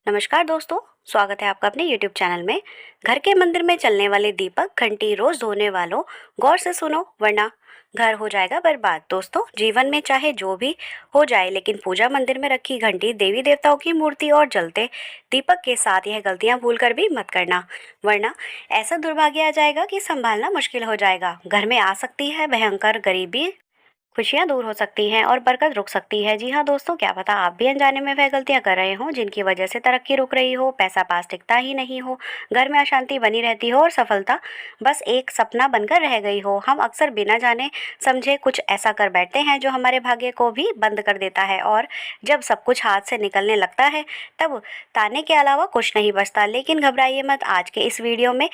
नमस्कार दोस्तों, स्वागत है आपका अपने YouTube चैनल में। घर के मंदिर में चलने वाले दीपक घंटी रोज धोने वालों, गौर से सुनो वरना घर हो जाएगा बर्बाद। दोस्तों, जीवन में चाहे जो भी हो जाए, लेकिन पूजा मंदिर में रखी घंटी, देवी देवताओं की मूर्ति और जलते दीपक के साथ यह गलतियां भूल कर भी मत करना, वरना ऐसा दुर्भाग्य आ जाएगा कि संभालना मुश्किल हो जाएगा। घर में आ सकती है भयंकर गरीबी, खुशियाँ दूर हो सकती हैं और बरकत रुक सकती है। जी हाँ दोस्तों, क्या पता आप भी अनजाने में वह गलतियाँ कर रहे हों जिनकी वजह से तरक्की रुक रही हो, पैसा पास टिकता ही नहीं हो, घर में अशांति बनी रहती हो और सफलता बस एक सपना बनकर रह गई हो। हम अक्सर बिना जाने समझे कुछ ऐसा कर बैठते हैं जो हमारे भाग्य को भी बंद कर देता है, और जब सब कुछ हाथ से निकलने लगता है तब ताने के अलावा कुछ नहीं बचता। लेकिन घबराइए मत, आज के इस वीडियो में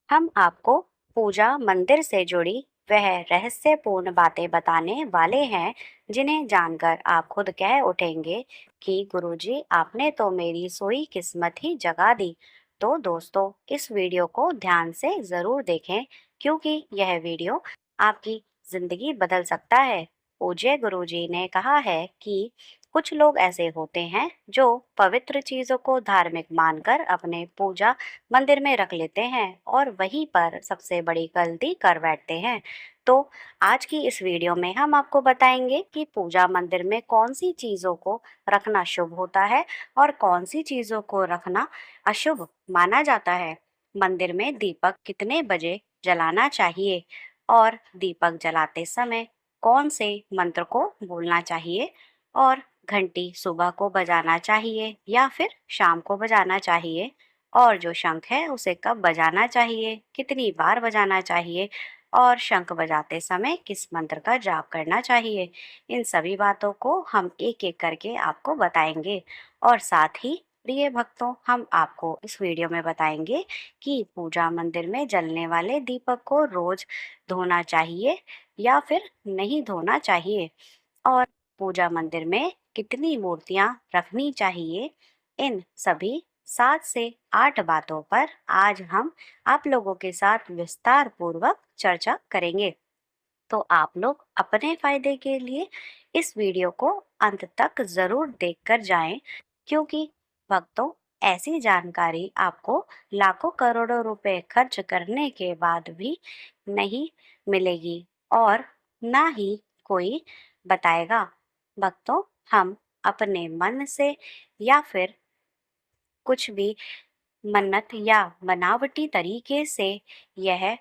हम आपको पूजा मंदिर से जुड़ी वह रहस्यपूर्ण बातें बताने वाले हैं जिन्हें जानकर आप खुद कह उठेंगे कि गुरुजी, आपने तो मेरी सोई किस्मत ही जगा दी। तो दोस्तों, इस वीडियो को ध्यान से ज़रूर देखें, क्योंकि यह वीडियो आपकी ज़िंदगी बदल सकता है। पूज्य गुरुजी ने कहा है कि कुछ लोग ऐसे होते हैं जो पवित्र चीज़ों को धार्मिक मानकर अपने पूजा मंदिर में रख लेते हैं और वहीं पर सबसे बड़ी गलती कर बैठते हैं। तो आज की इस वीडियो में हम आपको बताएंगे कि पूजा मंदिर में कौन सी चीज़ों को रखना शुभ होता है और कौन सी चीज़ों को रखना अशुभ माना जाता है। मंदिर में दीपक कितने बजे जलाना चाहिए और दीपक जलाते समय कौन से मंत्र को बोलना चाहिए, और घंटी सुबह को बजाना चाहिए या फिर शाम को बजाना चाहिए, और जो शंख है उसे कब बजाना चाहिए, कितनी बार बजाना चाहिए, और शंख बजाते समय किस मंत्र का जाप करना चाहिए। इन सभी बातों को हम एक एक करके आपको बताएंगे। और साथ ही प्रिय भक्तों, हम आपको इस वीडियो में बताएंगे कि पूजा मंदिर में जलने वाले दीपक को रोज धोना चाहिए या फिर नहीं धोना चाहिए, और पूजा मंदिर में कितनी मूर्तियां रखनी चाहिए। इन सभी 7 से 8 बातों पर आज हम आप लोगों के साथ विस्तार पूर्वक चर्चा करेंगे। तो आप लोग अपने फायदे के लिए इस वीडियो को अंत तक जरूर देखकर जाएं, क्योंकि भक्तों, ऐसी जानकारी आपको लाखों करोड़ों रुपए खर्च करने के बाद भी नहीं मिलेगी और ना ही कोई बताएगा। भक्तों, हम अपने मन से या फिर कुछ भी मन्नत या बनावटी तरीके से यह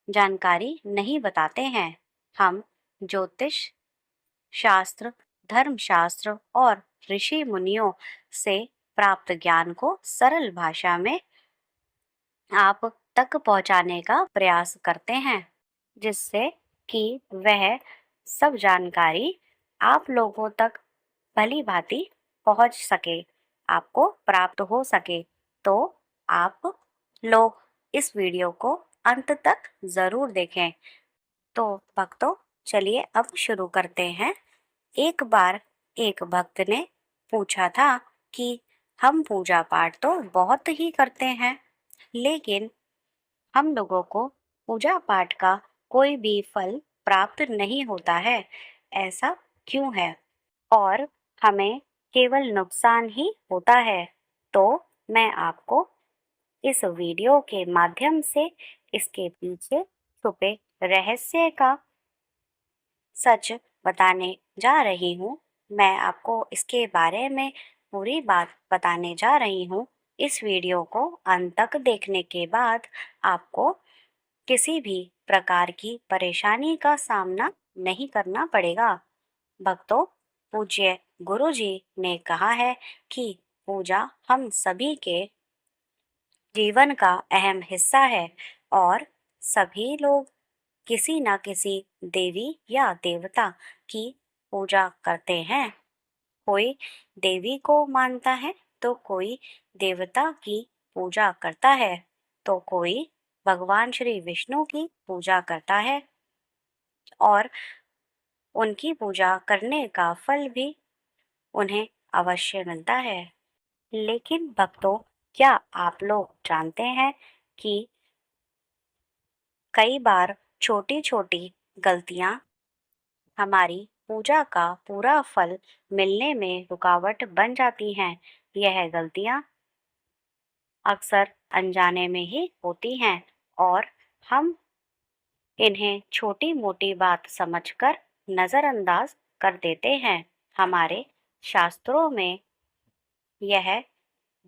जानकारी नहीं बताते हैं। हम ज्योतिष शास्त्र, धर्मशास्त्र और ऋषि मुनियों से प्राप्त ज्ञान को सरल भाषा में आप तक पहुंचाने का प्रयास करते हैं, जिससे कि वह सब जानकारी आप लोगों तक भली भांति पहुंच सके, आपको प्राप्त हो सके। तो आप लोग इस वीडियो को अंत तक ज़रूर देखें। तो भक्तों, चलिए अब शुरू करते हैं। एक बार एक भक्त ने पूछा था कि हम पूजा पाठ तो बहुत ही करते हैं, लेकिन हम लोगों को पूजा पाठ का कोई भी फल प्राप्त नहीं होता है, ऐसा क्यों है, और हमें केवल नुकसान ही होता है। तो मैं आपको इस वीडियो के माध्यम से इसके पीछे छुपे रहस्य का सच बताने जा रही हूँ। मैं आपको इसके बारे में पूरी बात बताने जा रही हूँ। इस वीडियो को अंत तक देखने के बाद आपको किसी भी प्रकार की परेशानी का सामना नहीं करना पड़ेगा। भक्तों, पूज्य गुरु जी ने कहा है कि पूजा हम सभी के जीवन का अहम हिस्सा है, और सभी लोग किसी न किसी देवी या देवता की पूजा करते हैं। कोई देवी को मानता है तो कोई देवता की पूजा करता है, तो कोई भगवान श्री विष्णु की पूजा करता है, और उनकी पूजा करने का फल भी उन्हें अवश्य मिलता है। लेकिन भक्तों, क्या आप लोग जानते हैं कि कई बार छोटी छोटी गलतियां हमारी पूजा का पूरा फल मिलने में रुकावट बन जाती हैं। यह गलतियां अक्सर अनजाने में ही होती हैं और हम इन्हें छोटी-मोटी बात समझकर नज़रअंदाज कर देते हैं। हमारे शास्त्रों में यह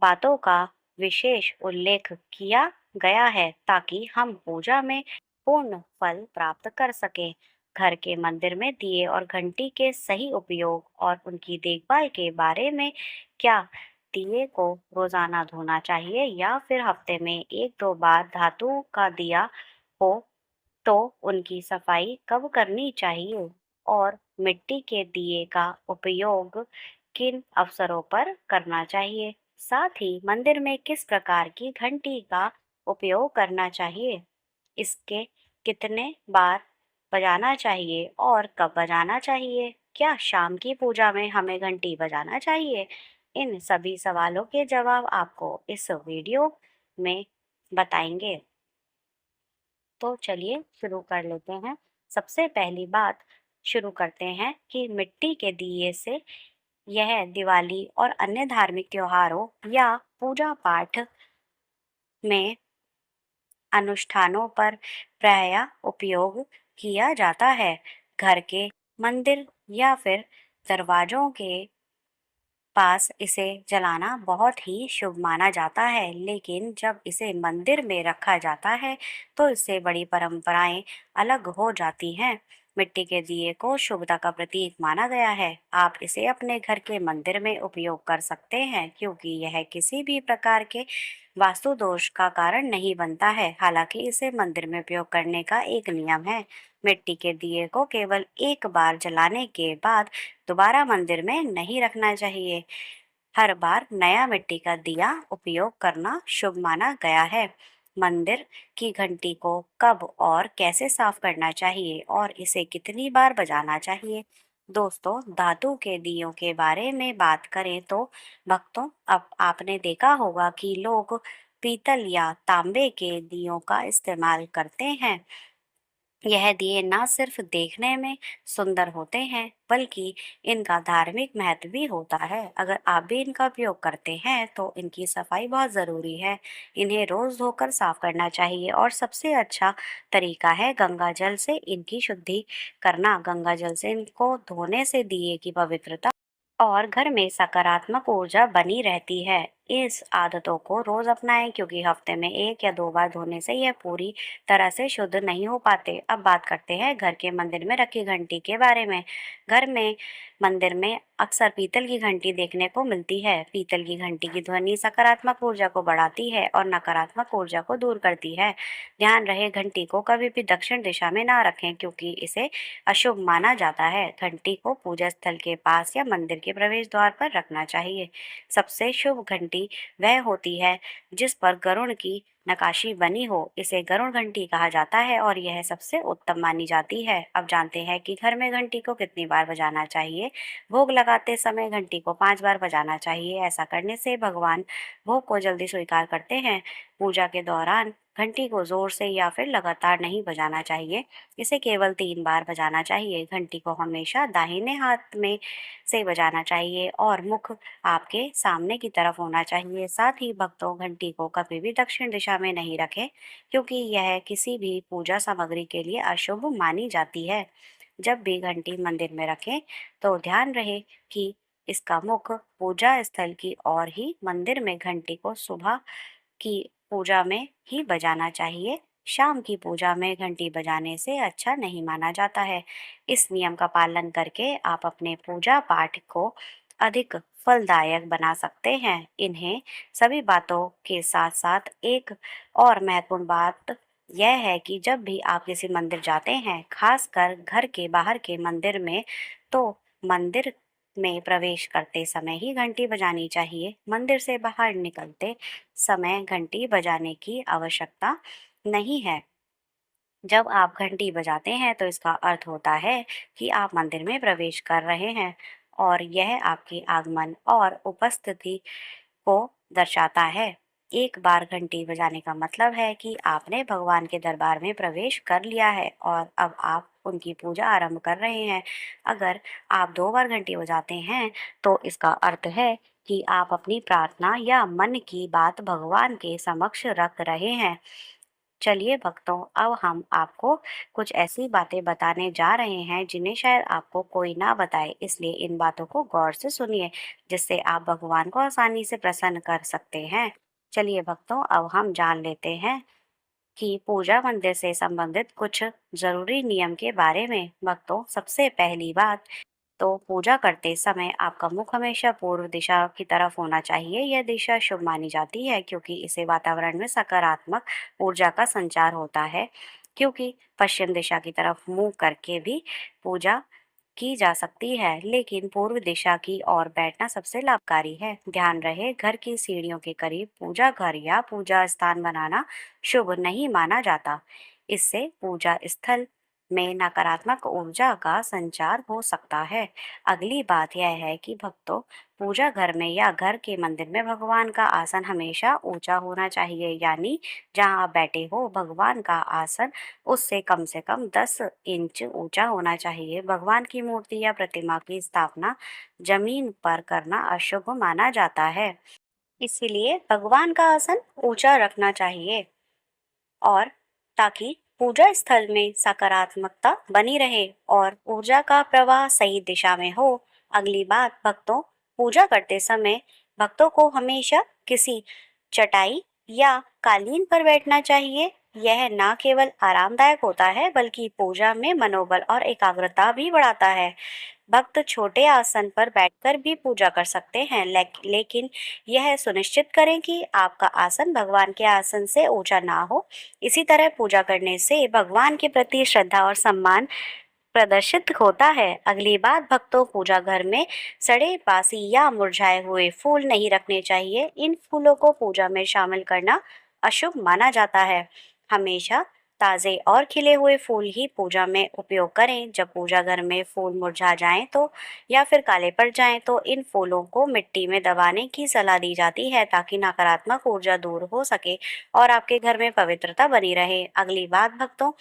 बातों का विशेष उल्लेख किया गया है ताकि हम पूजा में पूर्ण फल प्राप्त कर सकें। घर के मंदिर में दिए और घंटी के सही उपयोग और उनकी देखभाल के बारे में क्या दिए को रोजाना धोना चाहिए या फिर हफ्ते में 1-2 बार धातु का दिया हो तो उनकी सफाई कब करनी चाहिए और मिट्टी के दिए का उपयोग किन अवसरों पर करना चाहिए? साथ ही मंदिर में किस प्रकार की घंटी का उपयोग करना चाहिए? इसके कितने बार बजाना चाहिए और कब बजाना चाहिए? क्या शाम की पूजा में हमें घंटी बजाना चाहिए? इन सभी सवालों के जवाब आपको इस वीडियो में बताएंगे। तो चलिए शुरू कर लेते हैं। सबसे पहली बात शुरू करते हैं कि मिट्टी के दिए से यह दिवाली और अन्य धार्मिक त्योहारों या पूजा पाठ में अनुष्ठानों पर प्रायः उपयोग किया जाता है। घर के मंदिर या फिर दरवाजों के पास इसे जलाना बहुत ही शुभ माना जाता है, लेकिन जब इसे मंदिर में रखा जाता है तो इससे बड़ी परंपराएं अलग हो जाती हैं। मिट्टी के दिए को शुभता का प्रतीक माना गया है। आप इसे अपने घर के मंदिर में उपयोग कर सकते हैं क्योंकि यह किसी भी प्रकार के वास्तु दोष का कारण नहीं बनता है। हालांकि इसे मंदिर में उपयोग करने का एक नियम है। मिट्टी के दिए को केवल एक बार जलाने के बाद दोबारा मंदिर में नहीं रखना चाहिए। हर बार नया मिट्टी का दिया उपयोग करना शुभ माना गया है। मंदिर की घंटी को कब और कैसे साफ करना चाहिए और इसे कितनी बार बजाना चाहिए? दोस्तों, धातु के दियों के बारे में बात करें तो भक्तों, अब आपने देखा होगा कि लोग पीतल या तांबे के दियों का इस्तेमाल करते हैं। यह दिए ना सिर्फ देखने में सुंदर होते हैं बल्कि इनका धार्मिक महत्व भी होता है। अगर आप भी इनका उपयोग करते हैं तो इनकी सफाई बहुत ज़रूरी है। इन्हें रोज़ धोकर साफ करना चाहिए और सबसे अच्छा तरीका है गंगा जल से इनकी शुद्धि करना। गंगा जल से इनको धोने से दिए की पवित्रता और घर में सकारात्मक ऊर्जा बनी रहती है। इस आदतों को रोज अपनाएं क्योंकि हफ्ते में 1 या 2 बार धोने से यह पूरी तरह से शुद्ध नहीं हो पाते। अब बात करते हैं घर के मंदिर में रखी घंटी के बारे में। घर में मंदिर में अक्सर पीतल की घंटी देखने को मिलती है। पीतल की घंटी की ध्वनि सकारात्मक ऊर्जा को बढ़ाती है और नकारात्मक ऊर्जा को दूर करती है। ध्यान रहे, घंटी को कभी भी दक्षिण दिशा में ना रखें क्योंकि इसे अशुभ माना जाता है। घंटी को पूजा स्थल के पास या मंदिर के प्रवेश द्वार पर रखना चाहिए। सबसे शुभ घंटी वह होती है जिस पर गरुड़ की नकाशी बनी हो। इसे गरुड़ घंटी कहा जाता है और यह सबसे उत्तम मानी जाती है। अब जानते हैं कि घर में घंटी को कितनी बार बजाना चाहिए। भोग लगाते समय घंटी को 5 बार बजाना चाहिए। ऐसा करने से भगवान भोग को जल्दी स्वीकार करते हैं। पूजा के दौरान घंटी को जोर से या फिर लगातार नहीं बजाना चाहिए। इसे केवल 3 बार बजाना चाहिए। घंटी को हमेशा दाहिने हाथ में से बजाना चाहिए और मुख आपके सामने की तरफ होना चाहिए। साथ ही भक्तों, घंटी को कभी भी दक्षिण दिशा में नहीं रखें क्योंकि यह किसी भी पूजा सामग्री के लिए अशुभ मानी जाती है। जब भी घंटी मंदिर में रखें तो ध्यान रहे कि इसका मुख पूजा स्थल की ओर ही। मंदिर में घंटी को सुबह की पूजा में ही बजाना चाहिए। शाम की पूजा में घंटी बजाने से अच्छा नहीं माना जाता है। इस नियम का पालन करके आप अपने पूजा पाठ को अधिक फलदायक बना सकते हैं। इन्हें सभी बातों के साथ साथ एक और महत्वपूर्ण बात यह है कि जब भी आप किसी मंदिर जाते हैं, खासकर घर के बाहर के मंदिर में, तो मंदिर में प्रवेश करते समय ही घंटी बजानी चाहिए। मंदिर से बाहर निकलते समय घंटी बजाने की आवश्यकता नहीं है। जब आप घंटी बजाते हैं तो इसका अर्थ होता है कि आप मंदिर में प्रवेश कर रहे हैं और यह आपके आगमन और उपस्थिति को दर्शाता है। एक बार घंटी बजाने का मतलब है कि आपने भगवान के दरबार में प्रवेश कर लिया है और अब आप उनकी पूजा आरंभ कर रहे हैं। अगर आप 2 बार घंटी बजाते हैं तो इसका अर्थ है कि आप अपनी प्रार्थना या मन की बात भगवान के समक्ष रख रहे हैं। चलिए भक्तों, अब हम आपको कुछ ऐसी बातें बताने जा रहे हैं जिन्हें शायद आपको कोई ना बताए, इसलिए इन बातों को गौर से सुनिए, जिससे आप भगवान को आसानी से प्रसन्न कर सकते हैं। चलिए भक्तों, अब हम जान लेते हैं कि पूजा मंदिर से संबंधित कुछ जरूरी नियम के बारे में। भक्तों, सबसे पहली बात तो पूजा करते समय आपका मुख हमेशा पूर्व दिशा की तरफ होना चाहिए। यह दिशा शुभ मानी जाती है क्योंकि इसे वातावरण में सकारात्मक ऊर्जा का संचार होता है। क्योंकि पश्चिम दिशा की तरफ मुंह करके भी पूजा की जा सकती है, लेकिन पूर्व दिशा की ओर बैठना सबसे लाभकारी है। ध्यान रहे, घर की सीढ़ियों के करीब पूजा घर या पूजा स्थान बनाना शुभ नहीं माना जाता। इससे पूजा स्थल में नकारात्मक ऊर्जा का संचार हो सकता है। अगली बात यह है कि भक्तों, पूजा घर में या घर के मंदिर में भगवान का आसन हमेशा ऊंचा होना चाहिए, यानी जहां आप बैठे हो भगवान का आसन उससे कम से कम 10 इंच ऊंचा होना चाहिए। भगवान की मूर्ति या प्रतिमा की स्थापना जमीन पर करना अशुभ माना जाता है, इसीलिए भगवान का आसन ऊंचा रखना चाहिए और ताकि पूजा स्थल में सकारात्मकता बनी रहे और ऊर्जा का प्रवाह सही दिशा में हो। अगली बात भक्तों, पूजा करते समय भक्तों को हमेशा किसी चटाई या कालीन पर बैठना चाहिए। यह न केवल आरामदायक होता है बल्कि पूजा में मनोबल और एकाग्रता भी बढ़ाता है। भक्त छोटे आसन पर बैठकर भी पूजा कर सकते हैं, लेकिन यह सुनिश्चित करें कि आपका आसन भगवान के आसन से ऊंचा ना हो। इसी तरह पूजा करने से भगवान के प्रति श्रद्धा और सम्मान प्रदर्शित होता है। अगली बात भक्तों, पूजा घर में सड़े, बासी या मुरझाए हुए फूल नहीं रखने चाहिए। इन फूलों को पूजा में शामिल करना अशुभ माना जाता है। हमेशा ताजे और खिले हुए फूल ही पूजा में उपयोग करें। जब पूजा घर में फूल मुरझा जाएं तो या फिर काले पड़ जाएं तो इन फूलों को मिट्टी में दबाने की सलाह दी जाती है ताकि नकारात्मक ऊर्जा दूर हो सके और आपके घर में पवित्रता बनी रहे। अगली बात भक्तों,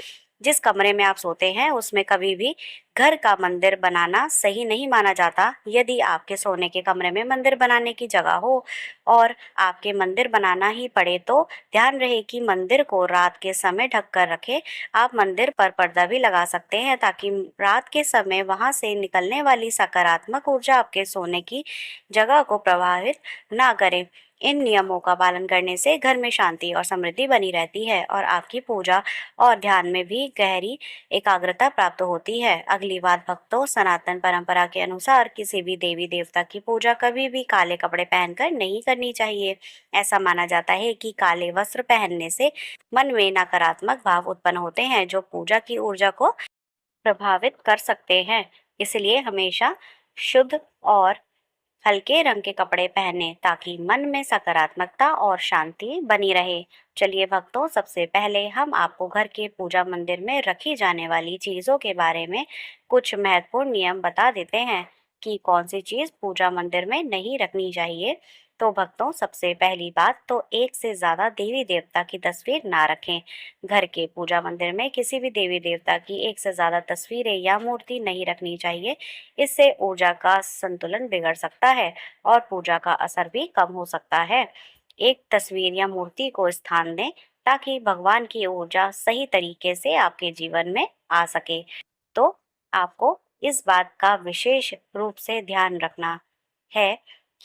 जिस कमरे में आप सोते हैं उसमें कभी भी घर का मंदिर बनाना सही नहीं माना जाता। यदि आपके सोने के कमरे में मंदिर बनाने की जगह हो और आपके मंदिर बनाना ही पड़े तो ध्यान रहे कि मंदिर को रात के समय ढक कर रखें। आप मंदिर पर पर्दा भी लगा सकते हैं ताकि रात के समय वहां से निकलने वाली सकारात्मक ऊर्जा आपके सोने की जगह को प्रभावित ना करे। इन नियमों का पालन करने से घर में शांति और समृद्धि बनी रहती है और आपकी पूजा और ध्यान में भी गहरी एकाग्रता प्राप्त होती है। अगली बात भक्तों, सनातन परंपरा के अनुसार किसी भी देवी देवता की पूजा कभी भी काले कपड़े पहनकर नहीं करनी चाहिए। ऐसा माना जाता है कि काले वस्त्र पहनने से मन में नकारात्मक भाव उत्पन्न होते हैं जो पूजा की ऊर्जा को प्रभावित कर सकते हैं। इसलिए हमेशा शुद्ध और हल्के रंग के कपड़े पहने ताकि मन में सकारात्मकता और शांति बनी रहे। चलिए भक्तों, सबसे पहले हम आपको घर के पूजा मंदिर में रखी जाने वाली चीजों के बारे में कुछ महत्वपूर्ण नियम बता देते हैं कि कौन सी चीज पूजा मंदिर में नहीं रखनी चाहिए। तो भक्तों, सबसे पहली बात तो एक से ज्यादा देवी देवता की तस्वीर ना रखें। घर के पूजा मंदिर में किसी भी देवी देवता की एक से ज्यादा तस्वीरें या मूर्ति नहीं रखनी चाहिए। इससे ऊर्जा का संतुलन बिगड़ सकता है और पूजा का असर भी कम हो सकता है। एक तस्वीर या मूर्ति को स्थान दें ताकि भगवान की ऊर्जा सही तरीके से आपके जीवन में आ सके। तो आपको इस बात का विशेष रूप से ध्यान रखना है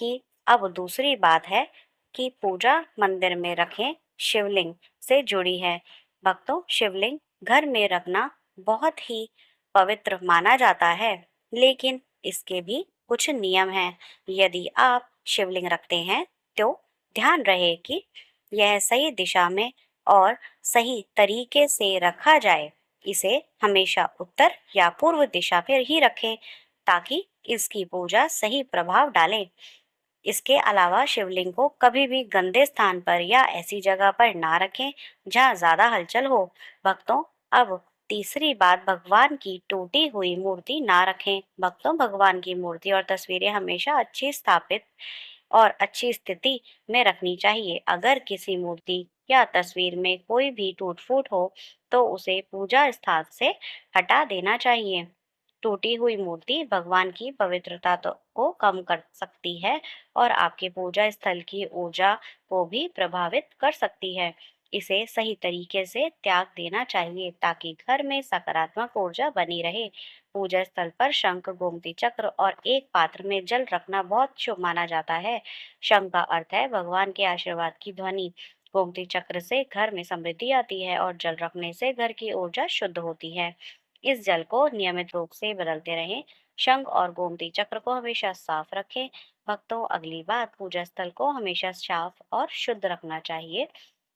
कि अब दूसरी बात है कि पूजा मंदिर में रखें शिवलिंग से जुड़ी है। भक्तों, शिवलिंग घर में रखना बहुत ही पवित्र माना जाता है, लेकिन इसके भी कुछ नियम हैं। यदि आप शिवलिंग रखते हैं तो ध्यान रहे कि यह सही दिशा में और सही तरीके से रखा जाए। इसे हमेशा उत्तर या पूर्व दिशा पर ही रखें ताकि इसकी पूजा सही प्रभाव डाले। इसके अलावा शिवलिंग को कभी भी गंदे स्थान पर या ऐसी जगह पर ना रखें जहाँ ज्यादा हलचल हो। भक्तों, अब तीसरी बात, भगवान की टूटी हुई मूर्ति ना रखें। भक्तों, भगवान की मूर्ति और तस्वीरें हमेशा अच्छी स्थापित और अच्छी स्थिति में रखनी चाहिए। अगर किसी मूर्ति या तस्वीर में कोई भी टूट फूट हो तो उसे पूजा स्थान से हटा देना चाहिए। टूटी हुई मूर्ति भगवान की पवित्रता को कम कर सकती है और आपके पूजा स्थल की ऊर्जा को भी प्रभावित कर सकती है। इसे सही तरीके से त्याग देना चाहिए ताकि घर में सकारात्मक ऊर्जा बनी रहे। पूजा स्थल पर शंख, गोमती चक्र और एक पात्र में जल रखना बहुत शुभ माना जाता है। शंख का अर्थ है भगवान के आशीर्वाद की ध्वनि। गोमती चक्र से घर में समृद्धि आती है और जल रखने से घर की ऊर्जा शुद्ध होती है। इस जल को नियमित रूप से बदलते रहें। शंख और गोमती चक्र को हमेशा साफ रखें। भक्तों, अगली बात, पूजा स्थल को हमेशा साफ और शुद्ध रखना चाहिए।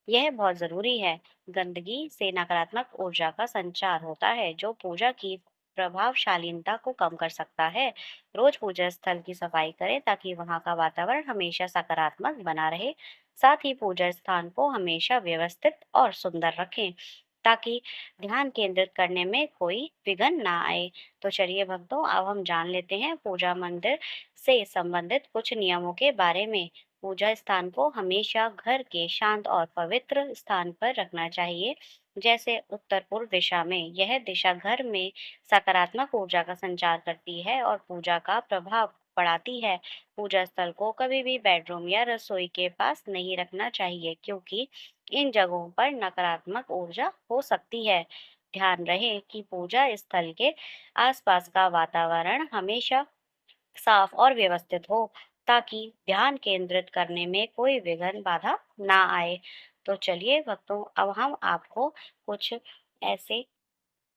यह बहुत जरूरी है। गंदगी से नकारात्मक ऊर्जा का संचार होता है जो पूजा की प्रभावशालीनता को कम कर सकता है। रोज पूजा स्थल की सफाई करें ताकि वहां का वातावरण हमेशा सकारात्मक बना रहे। साथ ही पूजा स्थान को हमेशा व्यवस्थित और सुंदर रखें ताकि ध्यान केंद्रित करने में कोई विघ्न ना आए। तो चलिए भक्तों, अब हम जान लेते हैं पूजा मंदिर से संबंधित कुछ नियमों के बारे में। पूजा स्थान को हमेशा घर के शांत और पवित्र स्थान पर रखना चाहिए, जैसे उत्तर पूर्व दिशा में। यह दिशा घर में सकारात्मक ऊर्जा का संचार करती है और पूजा का प्रभाव बढ़ाती है। पूजा स्थल को कभी भी बेडरूम या रसोई के पास नहीं रखना चाहिए क्योंकि इन जगहों पर नकारात्मक ऊर्जा हो सकती है। ध्यान रहे कि पूजा स्थल के आसपास का वातावरण हमेशा साफ और व्यवस्थित हो ताकि ध्यान केंद्रित करने में कोई विघ्न बाधा ना आए। तो चलिए भक्तों, अब हम आपको कुछ ऐसे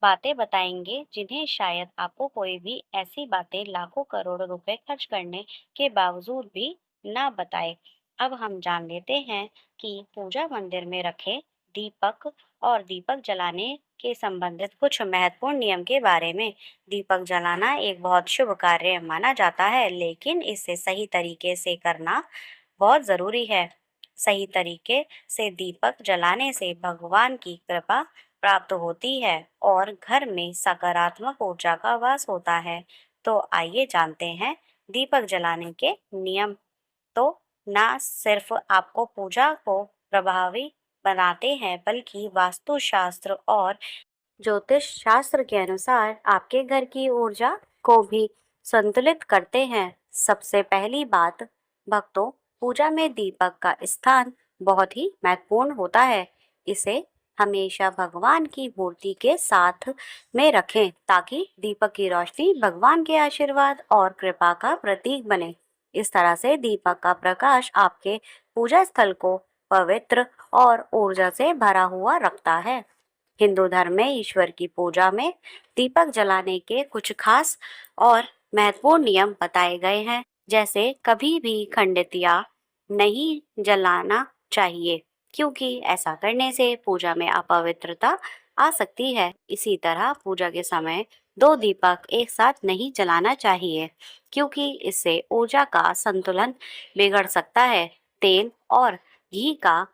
बातें बताएंगे जिन्हें शायद आपको कोई भी ऐसी बातें लाखों करोड़ों रुपए खर्च करने के बावजूद भी ना बताए। अब हम जान लेते हैं कि पूजा मंदिर में रखे दीपक और दीपक जलाने के संबंधित कुछ महत्वपूर्ण नियम के बारे में। दीपक जलाना एक बहुत शुभ कार्य माना जाता है, लेकिन इसे सही तरीके से करना बहुत जरूरी है। सही तरीके से दीपक जलाने से भगवान की कृपा प्राप्त होती है और घर में सकारात्मक ऊर्जा का वास होता है। तो आइए जानते हैं दीपक जलाने के नियम। तो ना सिर्फ आपको पूजा को प्रभावी बनाते हैं बल्कि वास्तुशास्त्र और ज्योतिष शास्त्र के अनुसार आपके घर की ऊर्जा को भी संतुलित करते हैं। सबसे पहली बात, भक्तों, पूजा में दीपक का स्थान बहुत ही महत्वपूर्ण होता है। इसे हमेशा भगवान की मूर्ति के साथ में रखें ताकि दीपक की रोशनी भगवान के आशीर्वाद और कृपा का प्रतीक बने। इस तरह से दीपक का प्रकाश आपके पूजा स्थल को पवित्र और ऊर्जा से भरा हुआ रखता है। हिंदू धर्म में ईश्वर की पूजा में दीपक जलाने के कुछ खास और महत्वपूर्ण नियम बताए गए हैं, जैसे कभी भी खंडित या नहीं जलाना चाहिए क्योंकि ऐसा करने से पूजा में अपवित्रता आ सकती है। इसी तरह पूजा के समय दो दीपक एक साथ नहीं जलाना चाहिए क्योंकि इससे ऊर्जा का संतुलन बिगड़ सकता है। तेल और घी का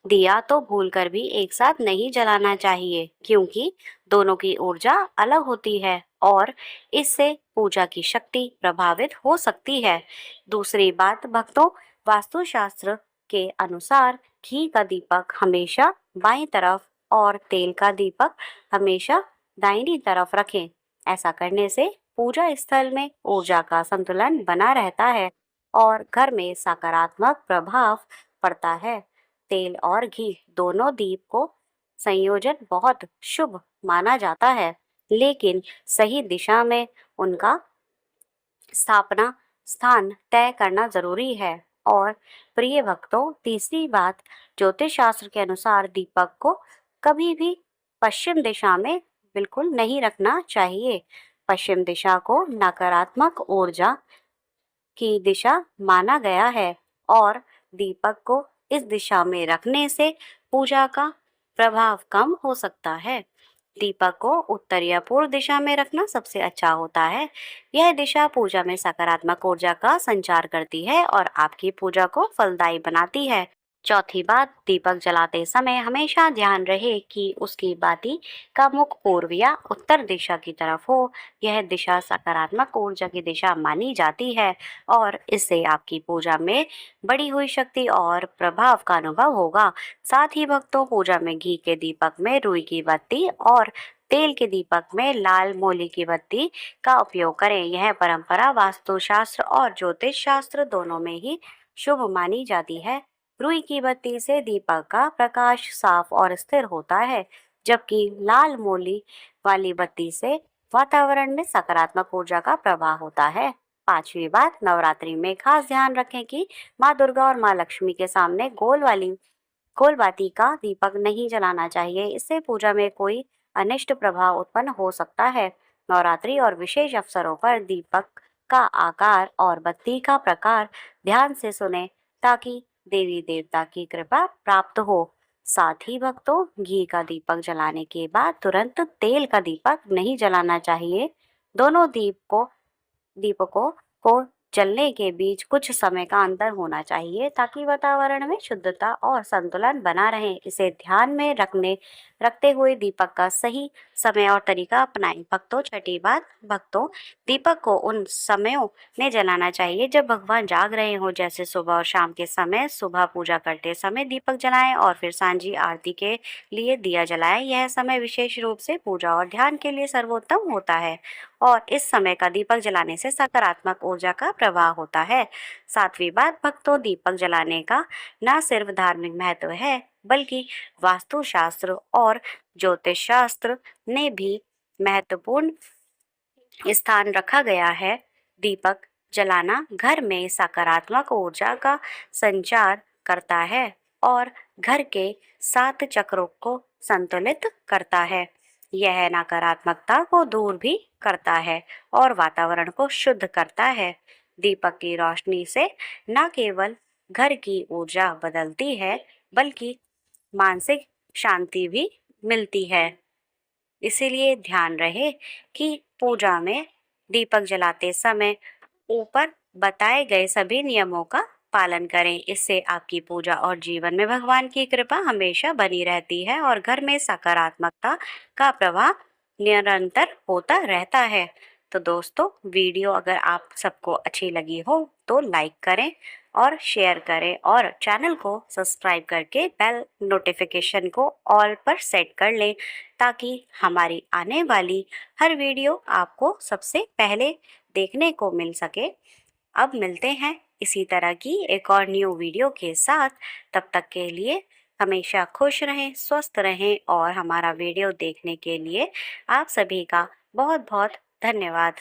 दिया तो भूलकर भी एक साथ नहीं जलाना चाहिए क्योंकि दोनों की ऊर्जा अलग होती है और इससे पूजा की शक्ति प्रभावित हो सकती है। दूसरी बात, भक्तों, वास्तुशास्त्र के अनुसार घी का दीपक हमेशा बाईं तरफ और तेल का दीपक हमेशा दाहिनी तरफ रखें। ऐसा करने से पूजा स्थल में ऊर्जा का संतुलन बना रहता है और घर में सकारात्मक प्रभाव पड़ता है। तेल और घी दोनों दीप को संयोजन बहुत शुभ माना जाता है, लेकिन सही दिशा में उनका स्थापना स्थान तय करना जरूरी है। और प्रिय भक्तों, तीसरी बात, ज्योतिष शास्त्र के अनुसार दीपक को कभी भी पश्चिम दिशा में बिल्कुल नहीं रखना चाहिए। पश्चिम दिशा को नकारात्मक ऊर्जा की दिशा माना गया है और दीपक को इस दिशा में रखने से पूजा का प्रभाव कम हो सकता है। दीपक को उत्तर या पूर्व दिशा में रखना सबसे अच्छा होता है। यह दिशा पूजा में सकारात्मक ऊर्जा का संचार करती है और आपकी पूजा को फलदायी बनाती है। चौथी बात, दीपक जलाते समय हमेशा ध्यान रहे कि उसकी बाती का मुख पूर्व या उत्तर दिशा की तरफ हो। यह दिशा सकारात्मक ऊर्जा की दिशा मानी जाती है और इससे आपकी पूजा में बढ़ी हुई शक्ति और प्रभाव का अनुभव होगा। साथ ही भक्तों, पूजा में घी के दीपक में रुई की बत्ती और तेल के दीपक में लाल मोली की बत्ती का उपयोग करें। यह परंपरा वास्तुशास्त्र और ज्योतिष शास्त्र दोनों में ही शुभ मानी जाती है। रुई की बत्ती से दीपक का प्रकाश साफ और स्थिर होता है, जबकि लाल मोली वाली बत्ती से वातावरण में सकारात्मक ऊर्जा का प्रवाह होता है। पांचवी बात, नवरात्रि में खास ध्यान रखें कि माँ दुर्गा और माँ लक्ष्मी के सामने गोल बाती का दीपक नहीं जलाना चाहिए। इससे पूजा में कोई अनिष्ट प्रभाव उत्पन्न हो सकता है। नवरात्रि और विशेष अवसरों पर दीपक का आकार और बत्ती का प्रकार ध्यान से सुने ताकि देवी देवता की कृपा प्राप्त हो। साथ ही भक्तों, घी का दीपक जलाने के बाद तुरंत तेल का दीपक नहीं जलाना चाहिए। दोनों दीपकों को जलने के बीच कुछ समय का अंतर होना चाहिए ताकि वातावरण में शुद्धता और संतुलन बना रहे। इसे ध्यान में रखते हुए दीपक का सही समय और तरीका अपनाएं। भक्तों, छठी बात, भक्तों, दीपक को उन समयों में जलाना चाहिए जब भगवान जाग रहे हों, जैसे सुबह और शाम के समय। सुबह पूजा करते समय दीपक जलाएं और फिर सांझी आरती के लिए दिया जलाएं। यह समय विशेष रूप से पूजा और ध्यान के लिए सर्वोत्तम होता है और इस समय का दीपक जलाने से सकारात्मक ऊर्जा का प्रवाह होता है। सातवीं बात, भक्तों, दीपक जलाने का न सिर्फ धार्मिक महत्व है बल्कि वास्तुशास्त्र और ज्योतिष शास्त्र ने भी महत्वपूर्ण स्थान रखा गया है। दीपक जलाना घर में सकारात्मक ऊर्जा का संचार करता है और घर के 7 चक्रों को संतुलित करता है। यह नकारात्मकता को दूर भी करता है और वातावरण को शुद्ध करता है। दीपक की रोशनी से न केवल घर की ऊर्जा बदलती है बल्कि मानसिक शांति भी मिलती है। इसीलिए ध्यान रहे कि पूजा में दीपक जलाते समय ऊपर बताए गए सभी नियमों का पालन करें। इससे आपकी पूजा और जीवन में भगवान की कृपा हमेशा बनी रहती है और घर में सकारात्मकता का प्रवाह निरंतर होता रहता है। तो दोस्तों, वीडियो अगर आप सबको अच्छी लगी हो तो लाइक करें और शेयर करें और चैनल को सब्सक्राइब करके बेल नोटिफिकेशन को ऑल पर सेट कर लें ताकि हमारी आने वाली हर वीडियो आपको सबसे पहले देखने को मिल सके। अब मिलते हैं इसी तरह की एक और न्यू वीडियो के साथ। तब तक के लिए हमेशा खुश रहें, स्वस्थ रहें और हमारा वीडियो देखने के लिए आप सभी का बहुत बहुत धन्यवाद।